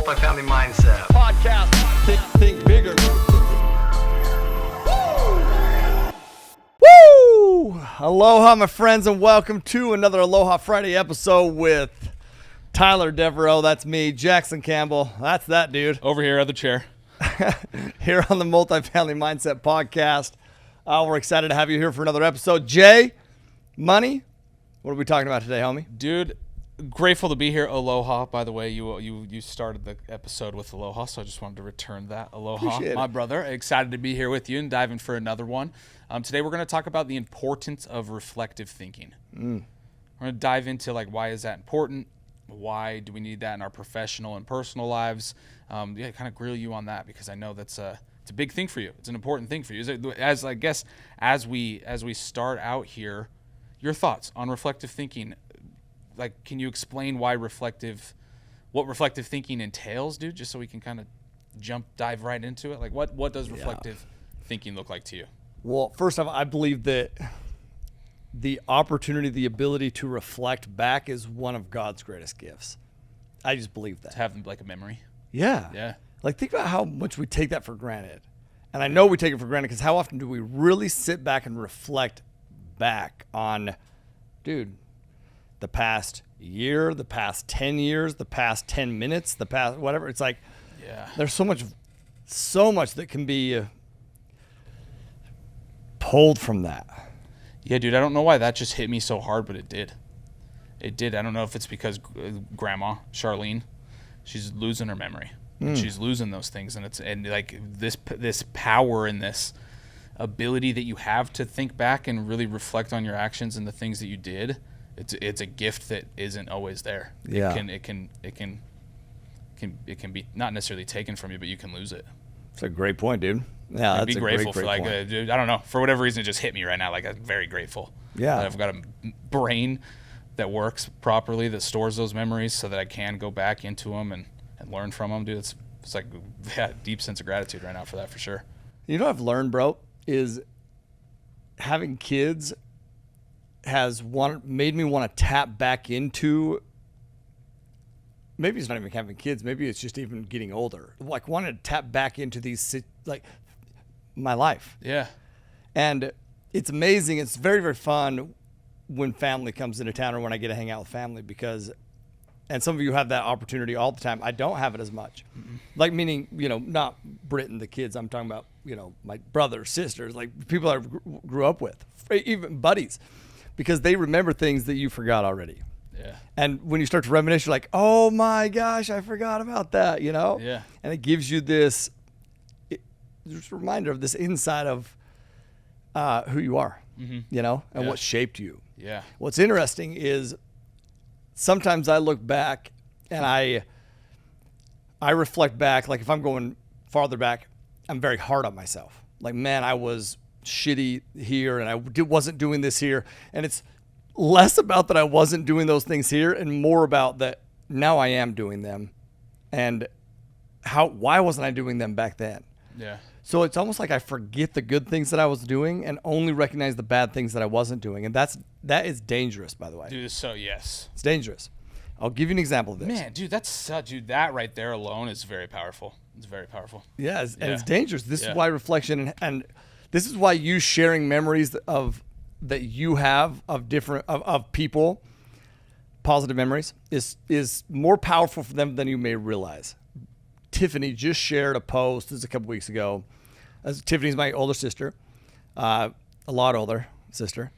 Multifamily Mindset podcast. Think bigger. Woo! Aloha, my friends, and welcome to another Aloha Friday episode with Tyler Deveraux. That's me. Jackson Campbell. That's that dude. Over here at the chair. Here on the Multifamily Mindset podcast. We're excited to have you here for another episode. Jay, money, what are we talking about today, homie? Dude, grateful to be here. Aloha, by the way. You started the episode with aloha, so I just wanted to return that. Aloha, Appreciate my it. brother. Excited to be here with you and diving for another one. Today we're going to talk about the importance of reflective thinking. We're going to dive into why is that important? Why do we need that in our professional and personal lives? Kind of grill you on that because I know it's a big thing for you. It's an important thing for you. As we start out here, your thoughts on reflective thinking. Can you explain what reflective thinking entails, dude? Just so we can kind of dive right into it. What does reflective thinking look like to you? Well, first off, I believe that the opportunity, the ability to reflect back is one of God's greatest gifts. I just believe that. To have a memory. Yeah. Yeah. Think about how much we take that for granted. And I know we take it for granted because how often do we really sit back and reflect back on, dude, the past year, the past 10 years, the past 10 minutes, the past whatever. It's there's so much that can be pulled from that. Yeah, dude, I don't know why that just hit me so hard, but it did. It did. I don't know if it's because Grandma, Charlene, she's losing her memory. And she's losing those things. And this power and this ability that you have to think back and really reflect on your actions and the things that you did, it's a gift that isn't always there. Yeah. It can be not necessarily taken from you, but you can lose it. It's a great point, dude. Yeah, that's be a grateful great for point. dude, I don't know, for whatever reason it just hit me right now. I'm very grateful. Yeah. That I've got a brain that works properly, that stores those memories so that I can go back into them and learn from them, dude. It's deep sense of gratitude right now for that, for sure. You know what I've learned, bro, is having kids has made me want to tap back into, maybe it's not even having kids, maybe it's just even getting older. Wanting to tap back into these, my life. Yeah. And it's amazing. It's very, very fun when family comes into town or when I get to hang out with family and some of you have that opportunity all the time. I don't have it as much. Mm-hmm. Meaning, not Britt and the kids. I'm talking about, my brothers, sisters, people I grew up with, even buddies, because they remember things that you forgot already. Yeah. And when you start to reminisce, you're like, oh my gosh, I forgot about that, Yeah. And it gives you this reminder of this inside of who you are, and what shaped you. Yeah. What's interesting is sometimes I look back and I reflect back. If I'm going farther back, I'm very hard on myself. Man, I was shitty here and I wasn't doing this here. And it's less about that I wasn't doing those things here and more about that now I am doing them. And why wasn't I doing them back then? Yeah. So it's almost like I forget the good things that I was doing and only recognize the bad things that I wasn't doing. And that is dangerous, by the way. Dude, yes. It's dangerous. I'll give you an example of this. Man, dude, that right there alone is very powerful. It's very powerful. Yeah, and it's dangerous. This Yeah. is why reflection and this is why you sharing memories that you have of different of people, positive memories, is more powerful for them than you may realize. Tiffany just shared a post. This is a couple weeks ago. Tiffany's my older sister, a lot older sister,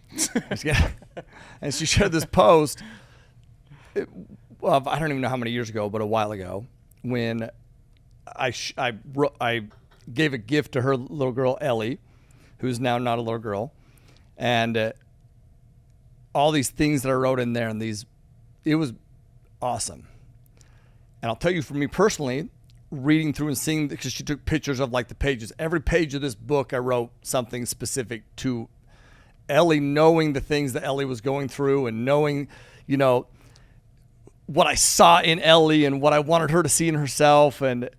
and she shared this post. I don't even know how many years ago, but a while ago, when I gave a gift to her little girl Ellie, who's now not a little girl, and all these things that I wrote in there, and it was awesome. And I'll tell you, for me personally, reading through and seeing, because she took pictures of the pages. Every page of this book, I wrote something specific to Ellie, knowing the things that Ellie was going through and knowing, what I saw in Ellie and what I wanted her to see in herself. And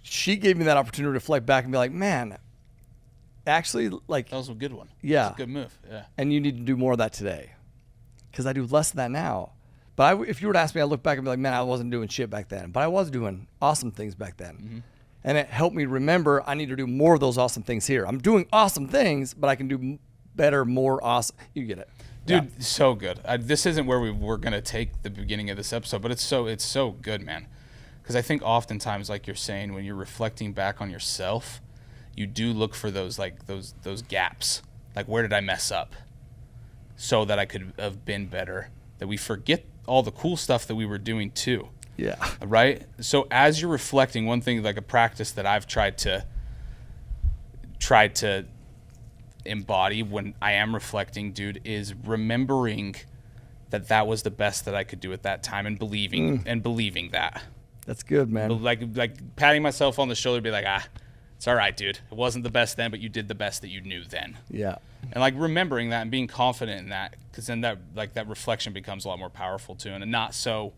she gave me that opportunity to reflect back and be like, man, actually, that was a good one. Yeah. That's a good move. Yeah. And you need to do more of that today. Because I do less of that now. But if you were to ask me, I look back and be like, man, I wasn't doing shit back then. But I was doing awesome things back then. Mm-hmm. And it helped me remember I need to do more of those awesome things here. I'm doing awesome things, but I can do better, more awesome. You get it. Dude, Yeah. so good. This isn't where we were going to take the beginning of this episode, but it's so good, man. Because I think oftentimes, like you're saying, when you're reflecting back on yourself, you do look for those gaps. Like, where did I mess up so that I could have been better? That we forget all the cool stuff that we were doing too. Yeah. Right? So as you're reflecting, one thing, like a practice that I've tried to embody when I am reflecting, dude, is remembering that was the best that I could do at that time, and believing that. That's good, man. Like patting myself on the shoulder, be like, it's all right, dude. It wasn't the best then, but you did the best that you knew then. Yeah. And like remembering that and being confident in that, because then that reflection becomes a lot more powerful too, and not so,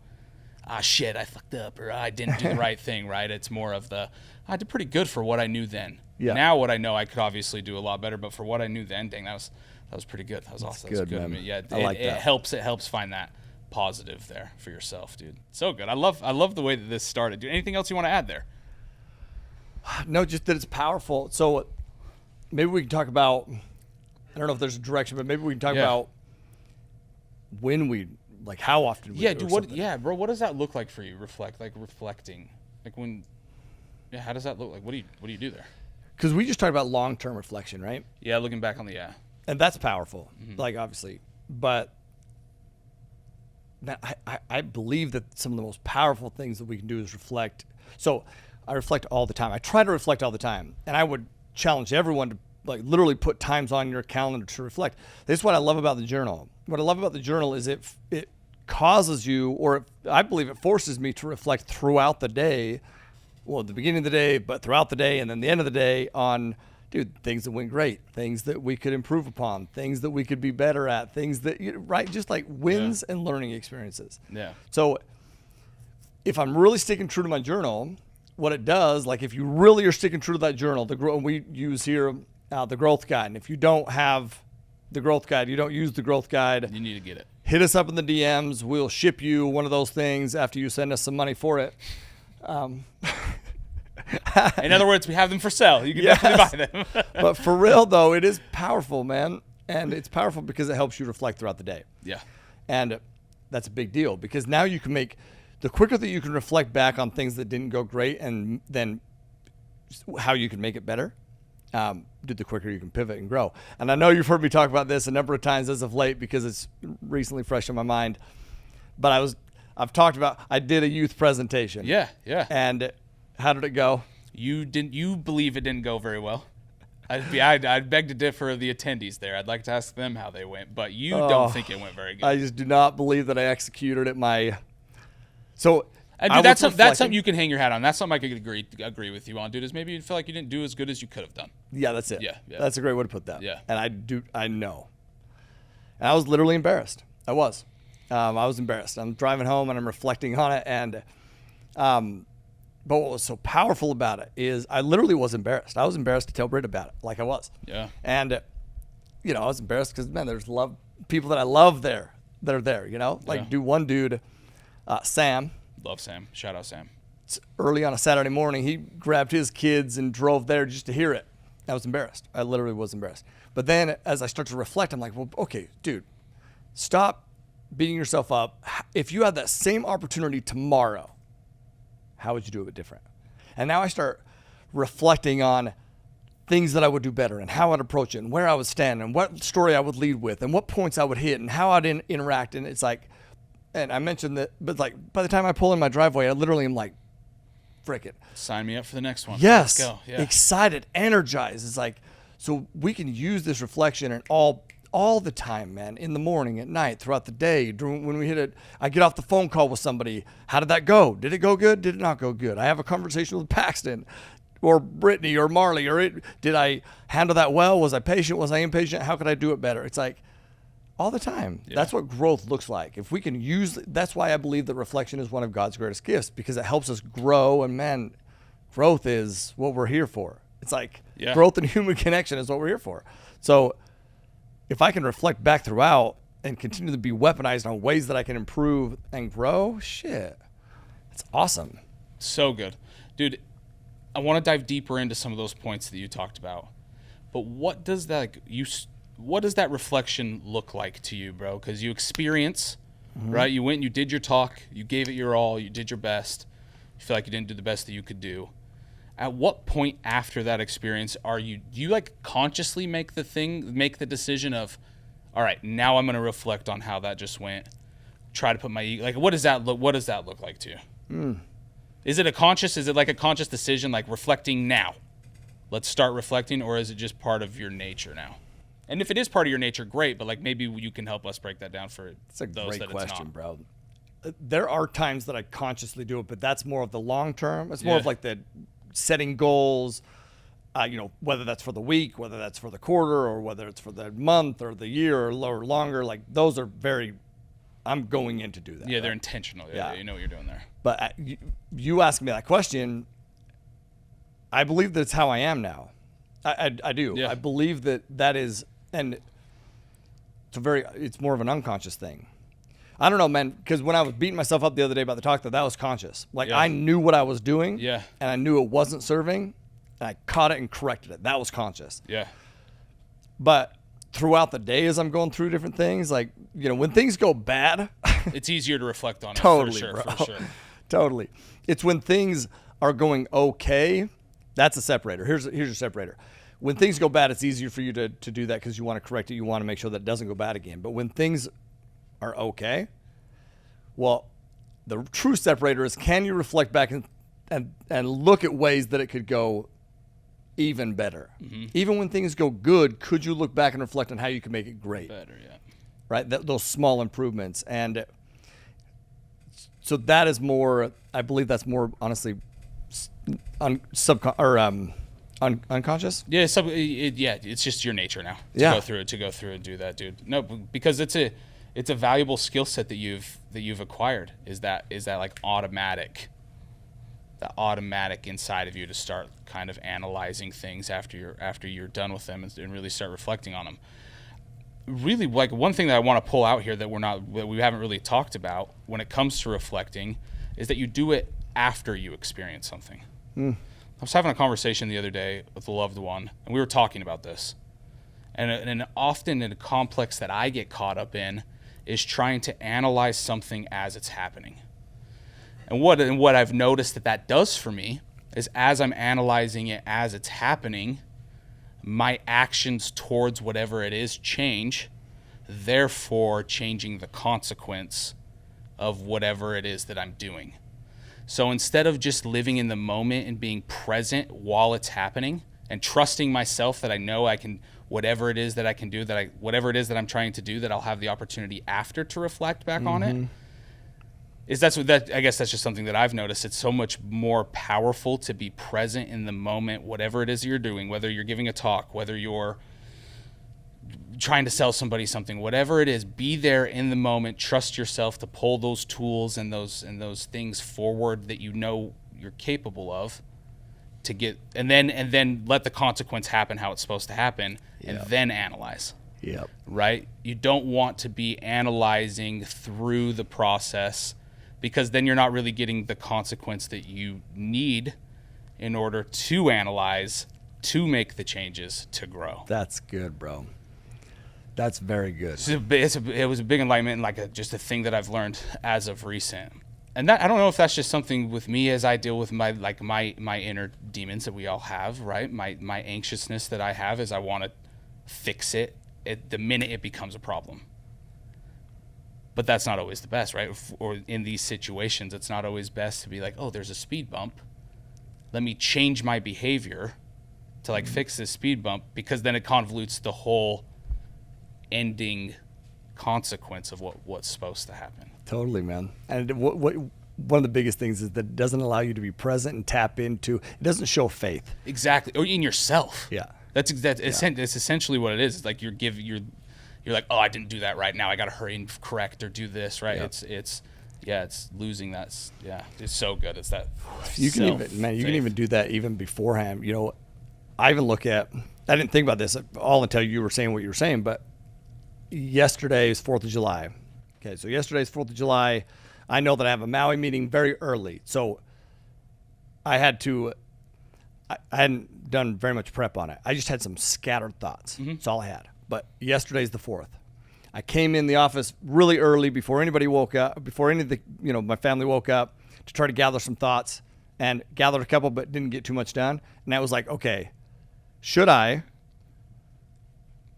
shit, I fucked up, or I didn't do the right thing, right? It's more of I did pretty good for what I knew then. Yeah. Now what I know, I could obviously do a lot better, but for what I knew then, dang, that was pretty good. That was awesome. Good, that was good. man. I mean, yeah, I like that. It helps find that positive there for yourself, dude. So good. I love the way that this started, dude. Anything else you want to add there? No, just that it's powerful. So maybe we can talk about, I don't know if there's a direction, but maybe we can talk about when we, like how often we do dude, something. bro, what does that look like for you? Reflecting. Like when, how does that look like? What do you do there? Because we just talked about long-term reflection, right? Yeah, looking back on And that's powerful, Mm-hmm. like obviously. But man, I believe that some of the most powerful things that we can do is reflect. So I reflect all the time. I try to reflect all the time. And I would challenge everyone to like literally put times on your calendar to reflect. This is what I love about the journal. What I love about the journal is it causes you, or I believe it forces me to reflect throughout the day. Well, at the beginning of the day, but throughout the day, and then the end of the day on, dude, things that went great, things that we could improve upon, things that we could be better at, things that, right, just like wins and learning experiences. Yeah. So if I'm really sticking true to my journal, what it does, like if you really are sticking true to that journal, we use here the growth guide. And if you don't have the growth guide, you don't use the growth guide, You need to get it. hit us up in the DMs. We'll ship you one of those things after you send us some money for it. In other words, we have them for sale. You can definitely buy them. But for real though, it is powerful, man. And it's powerful because it helps you reflect throughout the day. Yeah. And that's a big deal because now you can the quicker that you can reflect back on things that didn't go great and then how you can make it better, the quicker you can pivot and grow. And I know you've heard me talk about this a number of times as of late because it's recently fresh in my mind. But I've talked about, I did a youth presentation. Yeah. And how did it go? You believe it didn't go very well. I'd beg to differ of the attendees there. I'd like to ask them how they went, but you don't think it went very good. I just do not believe that I executed it. So Dude, that's something you can hang your hat on. That's something I could agree with you on, dude. Is maybe you feel like you didn't do as good as you could have done. Yeah, that's it. Yeah. That's a great way to put that. Yeah. And I know. And I was literally embarrassed. I was embarrassed. I'm driving home and I'm reflecting on it. And, but what was so powerful about it is I literally was embarrassed. I was embarrassed to tell Britt about it, like I was. Yeah. And, I was embarrassed because, man, there's people that I love there that are there, Like one dude, Sam. Love Sam. Shout out Sam. Early on a Saturday morning, he grabbed his kids and drove there just to hear it. I was embarrassed. I literally was embarrassed. But then as I start to reflect, I'm like, well, okay, dude, stop beating yourself up. If you had that same opportunity tomorrow, how would you do it different? And now I start reflecting on things that I would do better and how I'd approach it and where I would stand and what story I would lead with and what points I would hit and how I'd interact. And it's like, and I mentioned that, but like by the time I pull in my driveway, I literally am like, frickin'. Sign me up for the next one. Yes. Let's go. Yeah. Excited, energized. It's like, so we can use this reflection and all the time, man, in the morning, at night, throughout the day. When we hit it, I get off the phone call with somebody. How did that go? Did it go good? Did it not go good? I have a conversation with Paxton or Brittany or Marley, did I handle that well? Was I patient? Was I impatient? How could I do it better? It's like all the time. Yeah. That's what growth looks like. If we can that's why I believe that reflection is one of God's greatest gifts, because it helps us grow. And man, growth is what we're here for. It's like growth and human connection is what we're here for. So if I can reflect back throughout and continue to be weaponized on ways that I can improve and grow, shit, it's awesome. So good. Dude, I want to dive deeper into some of those points that you talked about. But what does that reflection look like to you, bro? Because you experience, right? You went and you did your talk, you gave it your all, you did your best. You feel like you didn't do the best that you could do. At what point after that experience do you like consciously make the decision of, all right, now I'm going to reflect on how that just went. Try to put my like, what does that look like to you? Is it like a conscious decision, like reflecting now? Let's start reflecting, or is it just part of your nature now? And if it is part of your nature, great, but like maybe you can help us break that down for It's a those great that question, it's bro. There are times that I consciously do it, but that's more of the long term. It's more of like the setting goals, whether that's for the week, whether that's for the quarter, or whether it's for the month or the year or longer. Like those are I'm going in to do that. Yeah, right? they're intentional. Yeah, you know what you're doing there. But you asked me that question. I believe that's how I am now. I do. Yeah. I believe that is, and it's more of an unconscious thing. I don't know, man, because when I was beating myself up the other day about the talk, that was conscious. Like I knew what I was doing, and I knew it wasn't serving, and I caught it and corrected it. That was conscious. Yeah. But throughout the day, as I'm going through different things, like when things go bad, it's easier to reflect on it. Totally, for bro. sure. Totally. It's when things are going okay. That's a separator. Here's your separator. When things go bad, it's easier for you to do that because you want to correct it. You want to make sure that it doesn't go bad again. But when things are okay, well, the true separator is, can you reflect back and look at ways that it could go even better? Even when things go good, could you look back and reflect on how you can make it great? Better, yeah. Right? Those small improvements. And so that is more, I believe that's more honestly unconscious. Yeah, it's just your nature now to go through and do that, dude. No, because it's a valuable skill set that you've acquired. Is that like automatic inside of you to start kind of analyzing things after you're done with them and really start reflecting on them. Really, like one thing that I want to pull out here that we haven't really talked about when it comes to reflecting is that you do it after you experience something. I was having a conversation the other day with a loved one, and we were talking about this. And often in a complex that I get caught up in is trying to analyze something as it's happening. And what I've noticed that does for me is, as I'm analyzing it as it's happening, my actions towards whatever it is change, therefore changing the consequence of whatever it is that I'm doing. So instead of just living in the moment and being present while it's happening and trusting myself that I know I can, whatever it is that I can do, whatever it is that I'm trying to do, that I'll have the opportunity after to reflect back on it. I guess that's just something that I've noticed. It's so much more powerful to be present in the moment, whatever it is you're doing, whether you're giving a talk, whether you're trying to sell somebody something, whatever it is, be there in the moment, trust yourself to pull those tools and those things forward that you know you're capable of to get, and then let the consequence happen how it's supposed to happen, and then analyze. Yep. Right? You don't want to be analyzing through the process, because then you're not really getting the consequence that you need in order to analyze, to make the changes, to grow. That's good, bro. That's very good. It was a big enlightenment, and just a thing that I've learned as of recent. And that, I don't know if that's just something with me as I deal with my inner demons that we all have, right? My anxiousness that I have is I want to fix it the minute it becomes a problem. But that's not always the best, right? Or in these situations, it's not always best to be like, oh, there's a speed bump. Let me change my behavior to fix this speed bump, because then it convolutes the whole ending consequence of what's supposed to happen. Totally, man. And one of the biggest things is that it doesn't allow you to be present and tap into, it doesn't show faith. Exactly. Or in yourself. Yeah. That's essentially what it is. It's like you're like, oh, I didn't do that right now. I got to hurry and correct or do this, right? Yep. It's losing that. Yeah, it's so good. It's that. You can even do that even beforehand. I even look at, I didn't think about this all until you were saying what you were saying, but yesterday is 4th of July. Okay, so yesterday's 4th of July. I know that I have a Maui meeting very early. So I hadn't done very much prep on it. I just had some scattered thoughts. That's all I had. But yesterday's the 4th. I came in the office really early before anybody woke up, before any of the, my family woke up, to try to gather some thoughts, and gathered a couple but didn't get too much done. And I was like, okay, should I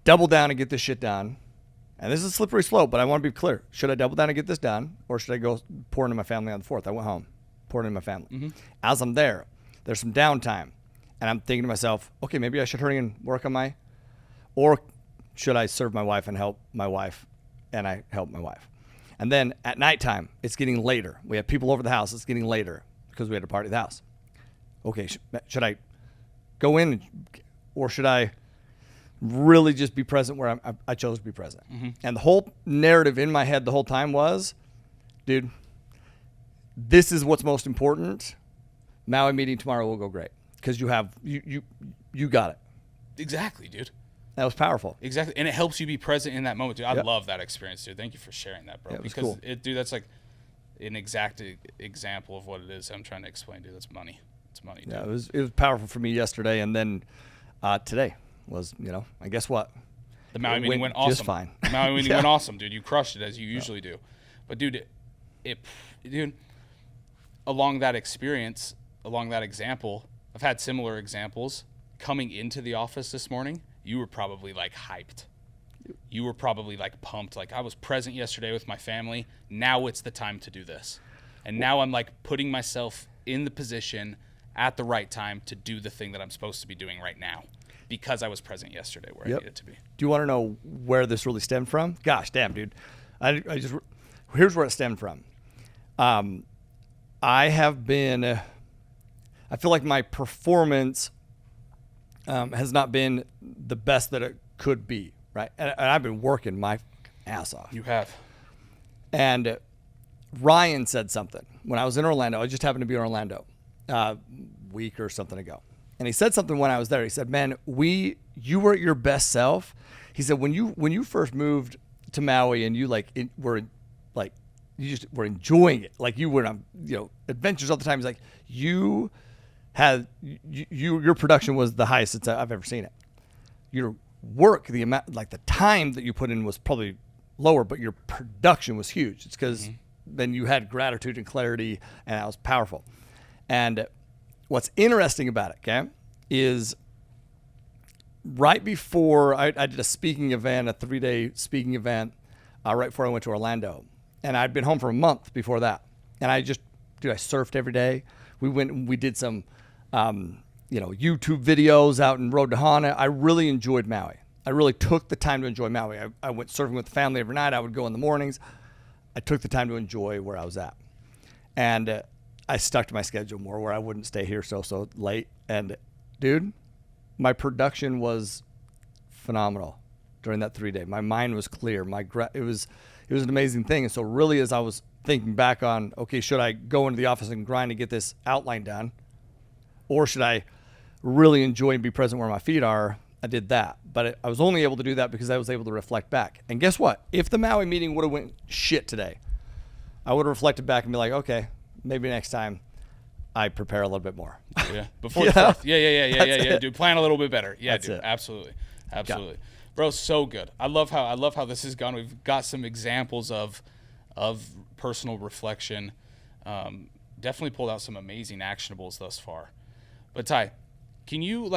double down and get this shit done? And this is a slippery slope, but I want to be clear. Should I double down and get this done, or should I go pour into my family on the 4th? I went home, poured into my family. As I'm there's some downtime, and I'm thinking to myself, okay, maybe I should hurry and work on or should I serve my wife and help my wife? And I help my wife. And then at nighttime, it's getting later. We have people over the house. It's getting later because we had a party at the house. Okay, should I go in, or should I really just be present where I chose to be present? And the whole narrative in my head the whole time was, dude, this is what's most important. Maui meeting tomorrow will go great because you got it. Exactly, dude. That was powerful. Exactly. And it helps you be present in that moment, dude. I love that experience, dude. Thank you for sharing that, bro. Yeah, it was because cool. Dude, that's like an exact example of what it is I'm trying to explain, dude. That's money. It's money, dude. Yeah, it was powerful for me yesterday, and then today was, and guess what? The Maui meeting went awesome. Just fine. The Maui meeting went awesome, dude. You crushed it as you usually do. But dude, dude, along that experience, along that example, I've had similar examples. Coming into the office this morning, you were probably like hyped. You were probably like pumped. Like, I was present yesterday with my family. Now it's the time to do this. And now I'm like putting myself in the position at the right time to do the thing that I'm supposed to be doing right now because I was present yesterday where I needed to be. Do you want to know where this really stemmed from? Gosh, damn, dude. Here's where it stemmed from. I feel like my performance has not been the best that it could be, right? And I've been working my ass off. You have. And Ryan said something when I was in Orlando. I just happened to be in Orlando a week or something ago. And he said something when I was there. He said, man, you were at your best self. He said, when you first moved to Maui and you were enjoying it. Like you were on, adventures all the time. He's like, your production was the highest I've ever seen it. Your work, the amount, like the time that you put in was probably lower, but your production was huge. It's because then you had gratitude and clarity, and that was powerful. And what's interesting about it, okay, is right before I did a speaking event, a 3-day speaking event, right before I went to Orlando. And I'd been home for a month before that. And I surfed every day. We went and we did some, YouTube videos out in Road to Hana. I really enjoyed Maui. I really took the time to enjoy Maui. I went surfing with the family every night. I would go in the mornings. I took the time to enjoy where I was at. And I stuck to my schedule more where I wouldn't stay here so late. And dude, my production was phenomenal during that 3-day. My mind was clear. It was an amazing thing. And so really, as I was thinking back on, okay, should I go into the office and grind to get this outline done? Or should I really enjoy and be present where my feet are? I did that. But I was only able to do that because I was able to reflect back. And guess what? If the Maui meeting would have went shit today, I would have reflected back and be like, okay, maybe next time I prepare a little bit more. Yeah. Before the 4th. Yeah. Dude, plan a little bit better. Yeah, That's dude. it. Absolutely. Bro, so good. I love how this has gone. We've got some examples of personal reflection. Definitely pulled out some amazing actionables thus far. But Ty, can you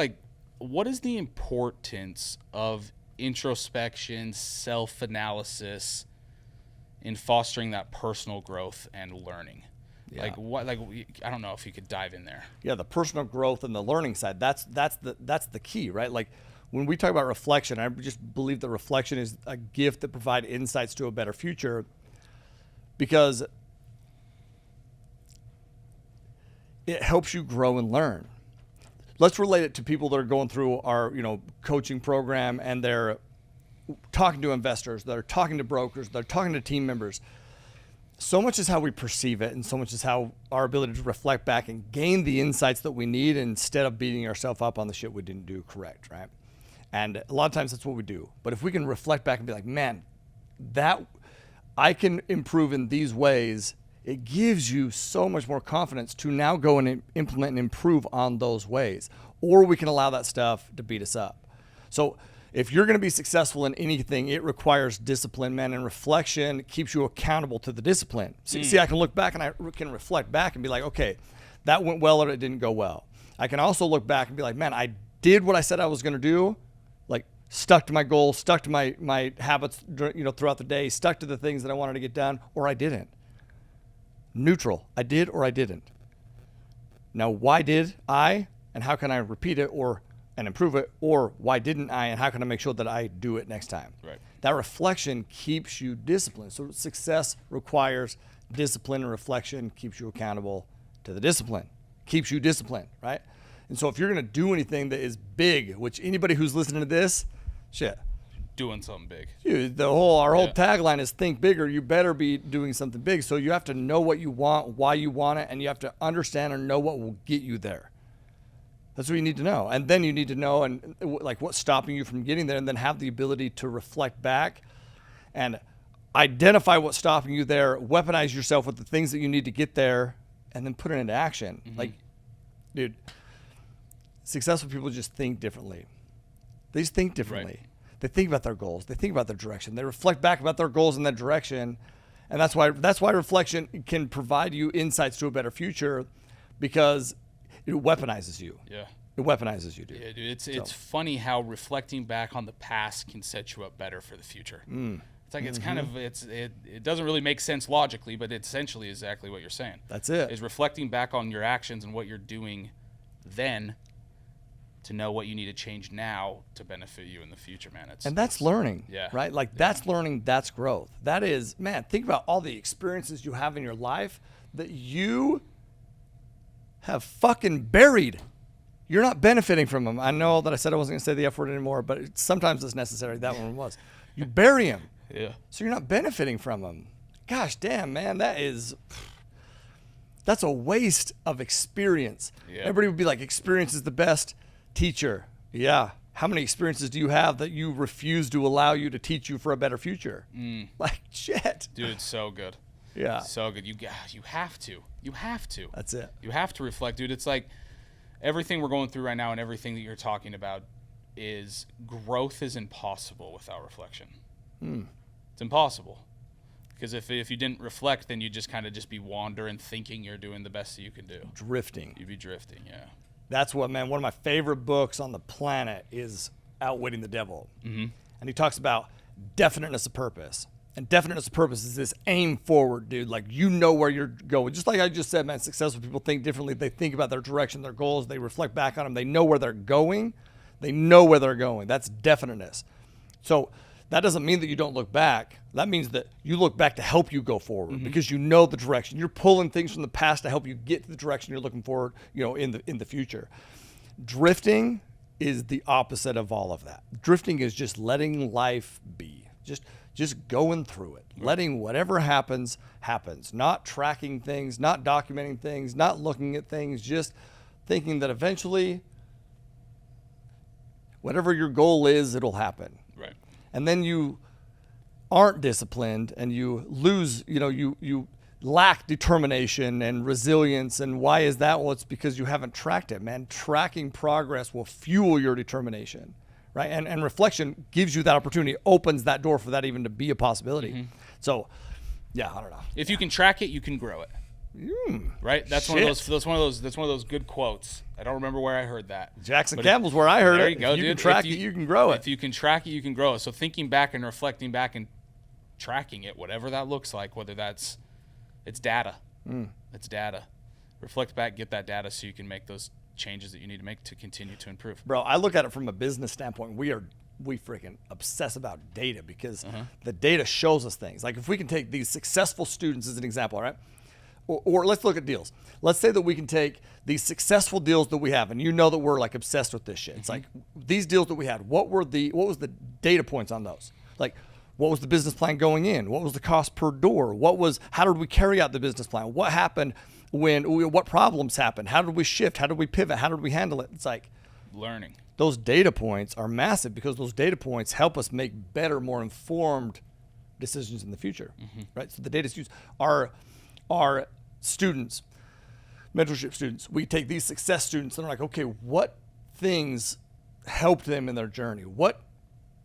what is the importance of introspection, self-analysis in fostering that personal growth and learning? Yeah. I don't know if you could dive in there. Yeah, the personal growth and the learning side, that's the key, right? Like when we talk about reflection, I just believe that reflection is a gift that provides insights to a better future, because it helps you grow and learn. Let's relate it to people that are going through our, coaching program, and they're talking to investors, they're talking to brokers, they're talking to team members. So much is how we perceive it, and so much is how our ability to reflect back and gain the insights that we need instead of beating ourselves up on the shit we didn't do correct, right? And a lot of times that's what we do. But if we can reflect back and be like, man, that I can improve in these ways, it gives you so much more confidence to now go and implement and improve on those ways. Or we can allow that stuff to beat us up. So if you're going to be successful in anything, it requires discipline, man, and reflection keeps you accountable to the discipline. See, I can look back and I can reflect back and be like, okay, that went well or it didn't go well. I can also look back and be like, man, I did what I said I was going to do, like stuck to my goals, stuck to my habits, throughout the day, stuck to the things that I wanted to get done, or I didn't. Neutral. I did or I didn't. Now, why did I, and how can I repeat it and improve it, or why didn't I, and how can I make sure that I do it next time? Right. That reflection keeps you disciplined. So success requires discipline, and reflection keeps you accountable to the discipline, keeps you disciplined, right? And so if you're going to do anything that is big, which anybody who's listening to this, shit, Doing something big. dude, our whole tagline is think bigger. You better be doing something big. So you have to know what you want, why you want it, and you have to understand and know what will get you there. That's what you need to know. And then you need to know and like what's stopping you from getting there, and then have the ability to reflect back and identify what's stopping you there, weaponize yourself with the things that you need to get there, and then put it into action. Like, dude, successful people just think differently. They just think differently. Right. They think about their goals. They think about their direction. They reflect back about their goals and their direction. And that's why reflection can provide you insights to a better future, because it weaponizes you. Yeah. It weaponizes you, dude. Yeah, dude. It's funny how reflecting back on the past can set you up better for the future. It's like it's kind of it doesn't really make sense logically, but it essentially is exactly what you're saying. That's it. Is reflecting back on your actions and what you're doing then to know what you need to change now to benefit you in the future, man. And that's learning, yeah, right? Like that's learning, that's growth. That is, man, think about all the experiences you have in your life that you have fucking buried. You're not benefiting from them. I know that I said I wasn't going to say the F word anymore, but sometimes it's necessary. That one was. You bury them. Yeah. So you're not benefiting from them. Gosh damn, man, that's a waste of experience. Yeah. Everybody would be like, experience is the best teacher. Yeah. How many experiences do you have that you refuse to allow you to teach you for a better future? Like, shit. Dude, it's so good. Yeah. So good. You have to. You have to. That's it. You have to reflect, dude. It's like everything we're going through right now and everything that you're talking about is growth is impossible without reflection. It's impossible. Because if you didn't reflect, then you'd just kind of just be wandering, thinking you're doing the best that you can do. Drifting. You'd be drifting, yeah. That's what, man, one of my favorite books on the planet is Outwitting the Devil. And he talks about definiteness of purpose. And definiteness of purpose is this aim forward, dude. Like, you know where you're going. Just like I just said, man, successful people think differently. They think about their direction, their goals. They reflect back on them. They know where they're going. They know where they're going. That's definiteness. So that doesn't mean that you don't look back. That means that you look back to help you go forward because you know the direction. You're pulling things from the past to help you get to the direction you're looking forward, in the future. Drifting is the opposite of all of that. Drifting is just letting life be. Just going through it. Letting whatever happens, not tracking things, not documenting things, not looking at things, just thinking that eventually whatever your goal is, it'll happen. Right. And then you aren't disciplined and you lose, you lack determination and resilience. And why is that? Well, it's because you haven't tracked it, man. Tracking progress will fuel your determination, right? And reflection gives you that opportunity, opens that door for that even to be a possibility. So, yeah, I don't know. If you can track it, you can grow it. Right? That's one of those good quotes. I don't remember where I heard that. Jackson Campbell's where I heard it. There you go, if you dude. can track it, you can grow it. If you can track it, you can grow it. So thinking back and reflecting back and tracking it, whatever that looks like, whether it's data. It's data. Reflect back, get that data so you can make those changes that you need to make to continue to improve. Bro, I look at it from a business standpoint. We freaking obsess about data because the data shows us things. Like if we can take these successful students as an example, right? Or let's look at deals. Let's say that we can take these successful deals that we have, and you know that we're like obsessed with this shit. It's like these deals that we had. What was the data points on those? Like, what was the business plan going in? What was the cost per door? How did we carry out the business plan? What happened what problems happened? How did we shift? How did we pivot? How did we handle it? It's like learning. those data points are massive because those data points help us make better, more informed decisions in the future, right? So the data is used. Our students, mentorship students, we take these success students and are like, okay, what things helped them in their journey? What,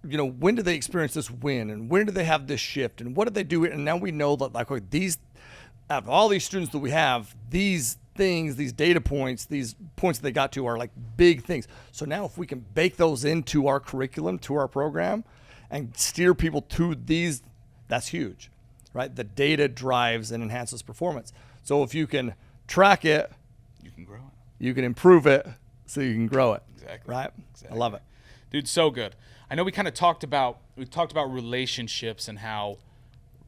when did they experience this win, and when did they have this shift, and what did they do? And now we know that, like, these, out of all these students that we have, these things, these data points, these points that they got to are like big things. So now if we can bake those into our curriculum, to our program, and steer people to these, that's huge, right? The data drives and enhances performance. So if you can track it, You can grow it. you can improve it so you can grow it. Exactly. Right? Exactly. I love it. Dude, so good. I know we kind of talked about relationships and how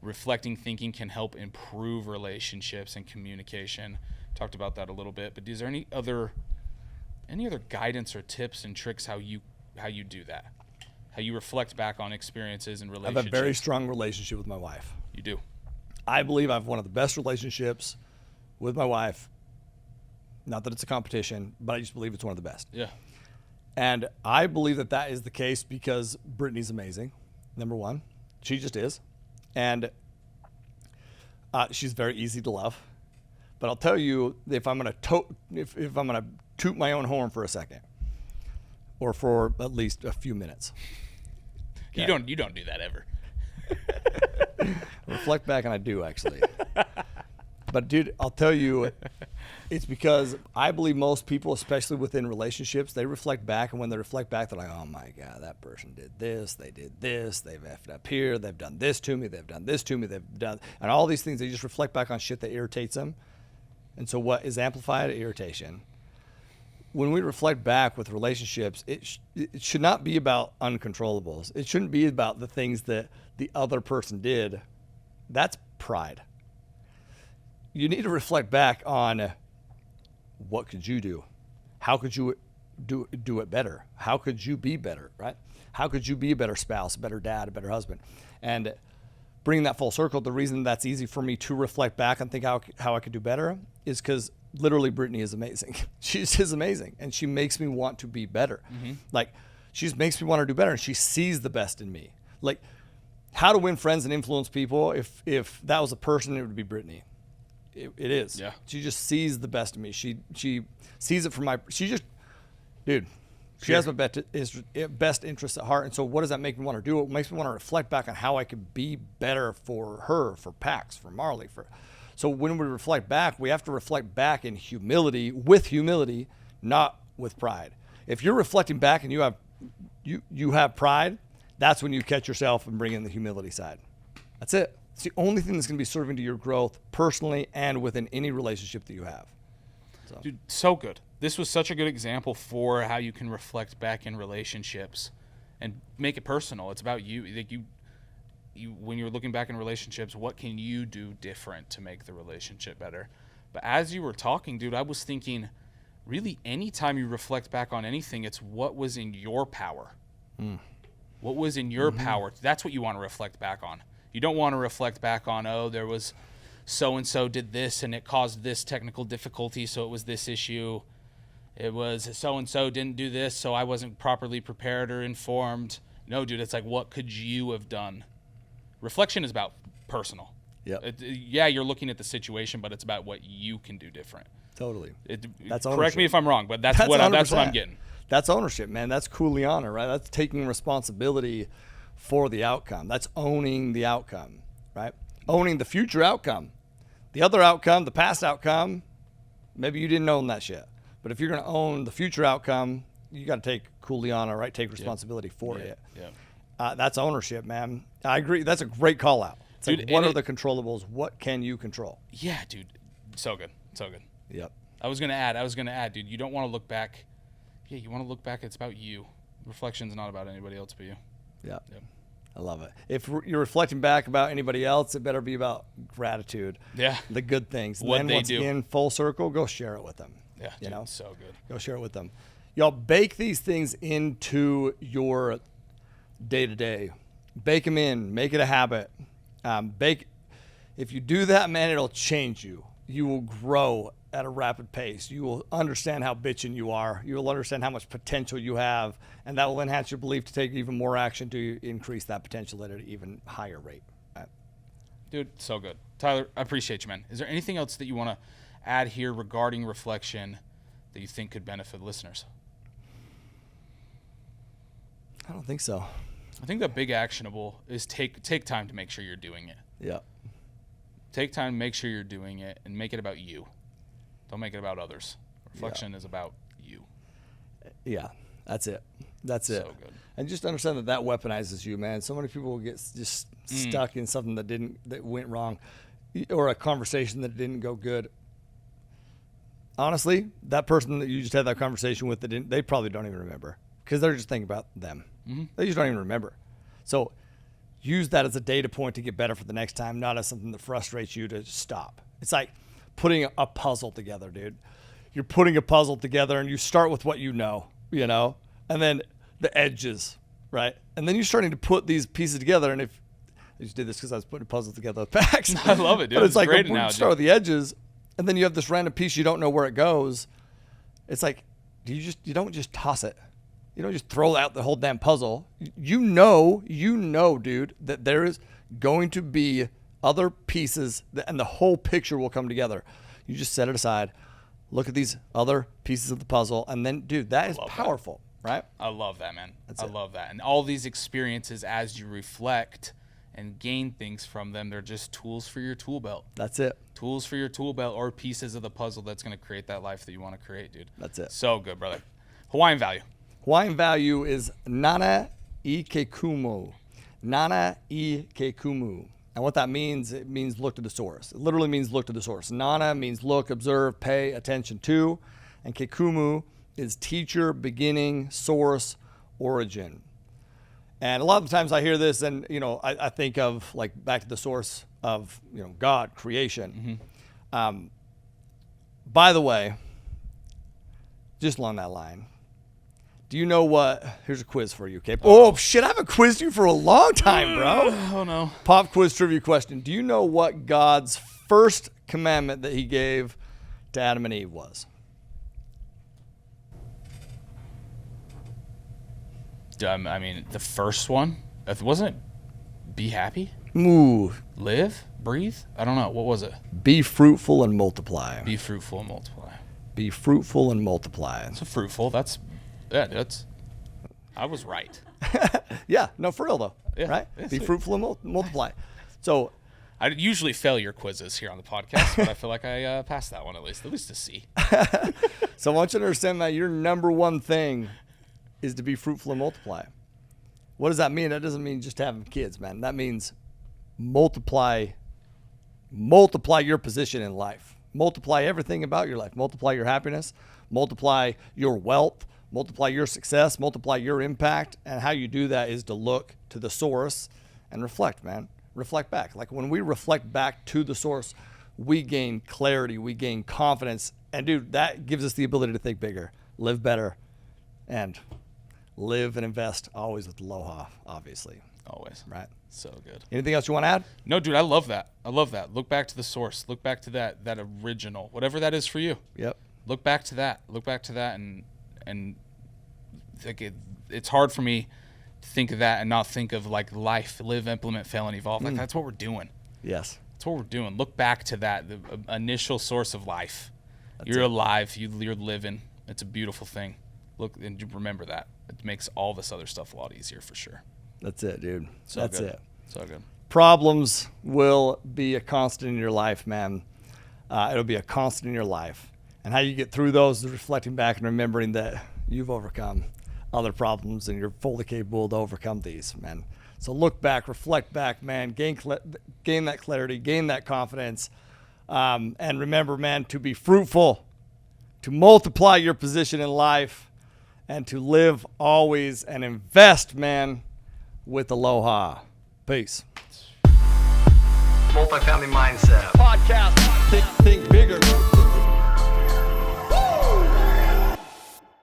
reflecting thinking can help improve relationships and communication. Talked about that a little bit, but is there any other guidance or tips and tricks how you do that? How you reflect back on experiences and I relationships? have a very strong relationship with my wife. You do. I believe I have one of the best relationships with my wife. Not that it's a competition, but I just believe it's one of the best. Yeah. And I believe that is the case because Brittany's amazing. Number one, she just is. And she's very easy to love. But I'll tell you, if I'm gonna toot my own horn for a second, or for at least a few minutes. You don't do that ever. Reflect back, and I do actually. But dude, I'll tell you, it's because I believe most people, especially within relationships, they reflect back, and when they reflect back, they're like, oh my God, that person did this, they did this, they've effed up here, they've done this to me, they've done this to me, they've done, and all these things, they just reflect back on shit that irritates them. And so what is amplified? Irritation. When we reflect back with relationships, it should not be about uncontrollables. It shouldn't be about the things that the other person did. That's pride. You need to reflect back on what could you do? How could you do it better? How could you be better, right? How could you be a better spouse, a better dad, a better husband? And bringing that full circle, the reason that's easy for me to reflect back and think how I could do better is because literally Brittany is amazing. She's just amazing. And she makes me want to be better. Like, she just makes me want to do better, and she sees the best in me. Like, how to win friends and influence people, if that was a person, it would be Brittany. It is. Yeah. She just sees the best in me. She sees it from she has my best interests at heart. And so what does that make me want to do? It makes me want to reflect back on how I could be better for her, for Pax, for Marley. So when we reflect back, we have to reflect back in humility, with humility, not with pride. If you're reflecting back and you have pride, that's when you catch yourself and bring in the humility side. That's it. It's the only thing that's going to be serving to your growth personally and within any relationship that you have. So. Dude, so good. This was such a good example for how you can reflect back in relationships and make it personal. It's about you. Like you when you're looking back in relationships, what can you do different to make the relationship better? But as you were talking, dude, I was thinking, really, anytime you reflect back on anything, it's what was in your power. What was in your power? That's what you want to reflect back on. You don't want to reflect back on, oh, there was so-and-so did this and it caused this technical difficulty, so it was this issue. It was so-and-so didn't do this, so I wasn't properly prepared or informed. No, dude, it's like, what could you have done? Reflection is about personal. Yep. Yeah, you're looking at the situation, but it's about what you can do different. Totally. That's correct me if I'm wrong, but that's what I'm getting. That's ownership, man. That's kuleana, right? That's taking responsibility for the outcome. That's owning the outcome, right? Owning the future outcome. The other outcome, the past outcome, maybe you didn't own that shit. But if you're going to own the future outcome, you got to take kuleana, right? Take responsibility for it. Yeah. That's ownership, man. I agree. That's a great call out. It's dude, like, what are the controllables? What can you control? Yeah, dude. So good. So good. Yep. I was going to add, dude, you don't want to look back. Yeah, you want to look back. It's about you. Reflection's not about anybody else but you. Yep. I love it. If you're reflecting back about anybody else, it better be about gratitude. Yeah. The good things. What and then once again, full circle, go share it with them. Yeah, you know? So good. Go share it with them. Y'all bake these things into your day-to-day. Bake them in. Make it a habit. If you do that, man, it'll change you. You will grow at a rapid pace. You will understand how bitchin' you are. You will understand how much potential you have, and that will enhance your belief to take even more action to increase that potential at an even higher rate. Right? Dude, so good. Tyler, I appreciate you, man. Is there anything else that you want to add here regarding reflection that you think could benefit listeners? I don't think so. I think the big actionable is take time to make sure you're doing it. Yeah. Take time to make sure you're doing it and make it about you. Don't make it about others. Reflection is about you. Yeah, that's it. That's it. So good. And just understand that weaponizes you, man. So many people get just stuck in something that went wrong, or a conversation that didn't go good. Honestly, that person that you just had that conversation with, they probably don't even remember, because they're just thinking about them. Mm-hmm. They just don't even remember. So use that as a data point to get better for the next time, not as something that frustrates you to stop. It's like putting a puzzle together, dude. You're putting a puzzle together, and you start with what you know, and then the edges, right? And then you're starting to put these pieces together. And if I just did this because I was putting a puzzle together with facts. I love it, dude. But it's like great you analogy. start with the edges, and then you have this random piece you don't know where it goes. It's like you don't just toss it. You don't just throw out the whole damn puzzle. You know, dude, that there is going to be other pieces, and the whole picture will come together. You just set it aside, look at these other pieces of the puzzle, and then, dude, that is powerful, right? I love that, man. That's I it. love that. And all these experiences, as you reflect and gain things from them, they're just tools for your tool belt. That's it. Tools for your tool belt, or pieces of the puzzle that's going to create that life that you want to create, dude. That's it. So good, brother. Hawaiian value. Hawaiian value is nana I kekumu. Nana I kekumu. And what that means, it means look to the source. It literally means look to the source. Nana means look, observe, pay attention to. And kekumu is teacher, beginning, source, origin. And a lot of times I hear this, and I think of like back to the source of God, creation. Mm-hmm. By the way, just along that line, do you know what? Here's a quiz for you, okay? Oh shit! I haven't quizzed you for a long time, bro. Oh no. Pop quiz trivia question: do you know what God's first commandment that He gave to Adam and Eve was? I mean, the first one, wasn't it be happy? Ooh. Live? Breathe? I don't know. What was it? Be fruitful and multiply. Be fruitful and multiply. Be fruitful and multiply. So fruitful, I was right. Yeah, no, for real though, Yeah, right? yeah, Be sweet. fruitful and multiply. So, I usually fail your quizzes here on the podcast, but I feel like I passed that one at least a C. so I want you to understand that your number one thing is to be fruitful and multiply. What does that mean? That doesn't mean just having kids, man. That means multiply your position in life. Multiply everything about your life. Multiply your happiness. Multiply your wealth. Multiply your success. Multiply your impact. And how you do that is to look to the source and reflect, man. Reflect back. Like when we reflect back to the source, we gain clarity. We gain confidence. And dude, that gives us the ability to think bigger, live better, and live and invest always with Aloha, obviously. Always. Right. So good. Anything else you want to add? No, dude, I love that. Look back to the source. Look back to that original, whatever that is for you. Yep. Look back to that. And like it's hard for me to think of that and not think of like life, live, implement, fail, and evolve. Like that's what we're doing. Yes. That's what we're doing. Look back to that, the initial source of life. You're alive. You're living. It's a beautiful thing. Look and remember that. It makes all this other stuff a lot easier for sure. That's it, dude. So That's good. it. So good. Problems will be a constant in your life, man. It'll be a constant in your life. And how you get through those is reflecting back and remembering that you've overcome other problems and you're fully capable to overcome these, man. So look back, reflect back, man. Gain that clarity, gain that confidence. And remember, man, to be fruitful, to multiply your position in life, and to live always and invest, man, with Aloha. Peace. Multifamily Mindset. Podcast. Think bigger.